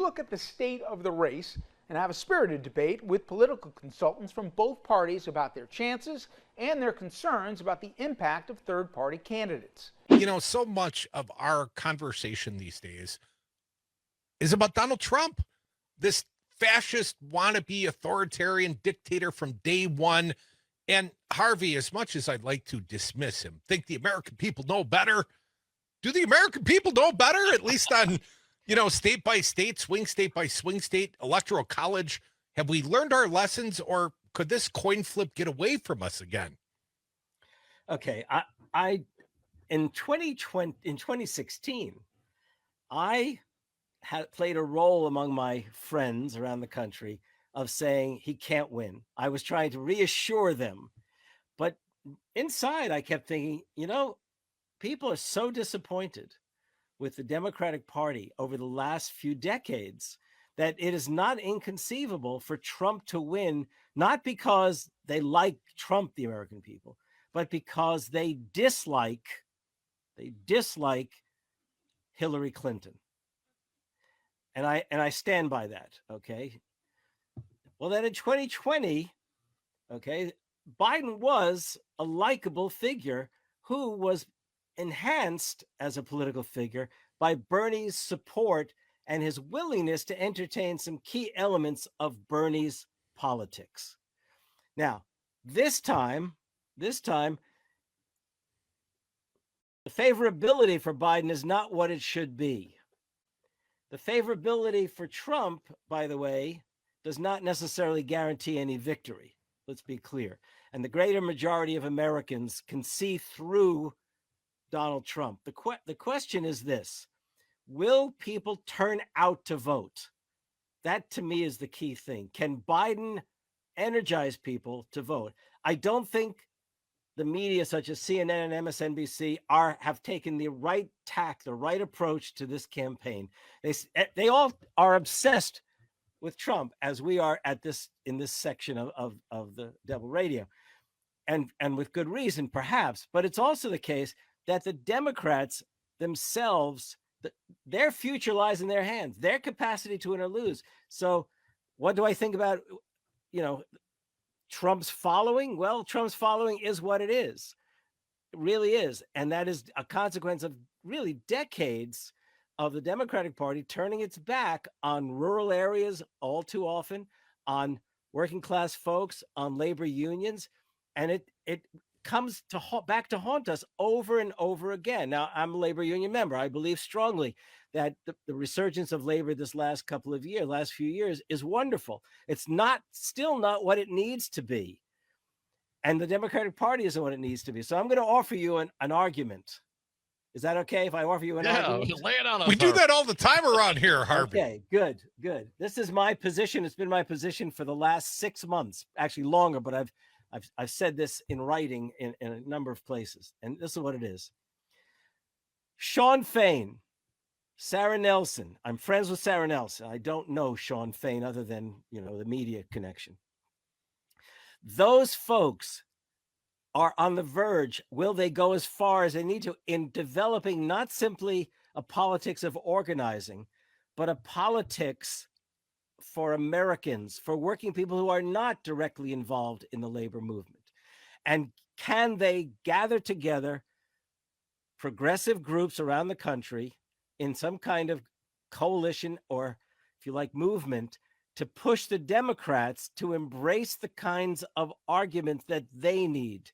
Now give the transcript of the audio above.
look at the state of the race and have a spirited debate with political consultants from both parties about their chances and their concerns about the impact of third-party candidates. You know, so much of our conversation these days is about Donald Trump, this fascist wannabe authoritarian dictator from day one. And Harvey, as much as I'd like to dismiss him, think the American people know better. Do the American people know better, at least on, state by state, swing state by swing state, electoral college? Have we learned our lessons, or could this coin flip get away from us again? Okay, in 2016, I had played a role among my friends around the country of saying he can't win. I was trying to reassure them, but inside I kept thinking, people are so disappointed with the Democratic Party over the last few decades that it is not inconceivable for Trump to win, not because they like Trump, the American people, but because they dislike Hillary Clinton. And I stand by that, okay? Well, then in 2020, okay, Biden was a likable figure who was enhanced as a political figure by Bernie's support and his willingness to entertain some key elements of Bernie's politics. Now, this time, the favorability for Biden is not what it should be. The favorability for Trump, by the way, does not necessarily guarantee any victory. Let's be clear. And the greater majority of Americans can see through Donald Trump. The question is this: will people turn out to vote? That, to me, is the key thing. Can Biden energize people to vote? I don't think the media, such as CNN and MSNBC, have taken the right tack, the right approach to this campaign. They all are obsessed with Trump, as we are in this section of the Devil Radio, and with good reason, perhaps. But it's also the case that the Democrats themselves, their future lies in their hands, their capacity to win or lose. So what do I think about, Trump's following? Well, Trump's following is what it is. It really is. And that is a consequence of really decades of the Democratic Party turning its back on rural areas all too often, on working class folks, on labor unions. And it comes back to haunt us over and over again. Now, I'm a labor union member. I believe strongly that the resurgence of labor this last few years is wonderful. It's still not what it needs to be. And the Democratic Party isn't what it needs to be. So I'm going to offer you an argument. Is that okay if I offer you an argument? Lay it on us. We do that all the time around here, Harvey. Okay, good. This is my position. It's been my position for the last 6 months, actually longer, but I've said this in writing in a number of places, and this is what it is. Sean Fain, Sarah Nelson. I'm friends with Sarah Nelson. I don't know Sean Fain other than, the media connection. Those folks are on the verge. Will they go as far as they need to in developing not simply a politics of organizing, but a politics for Americans, for working people who are not directly involved in the labor movement? And can they gather together progressive groups around the country in some kind of coalition, or if you like, movement, to push the Democrats to embrace the kinds of arguments that they need?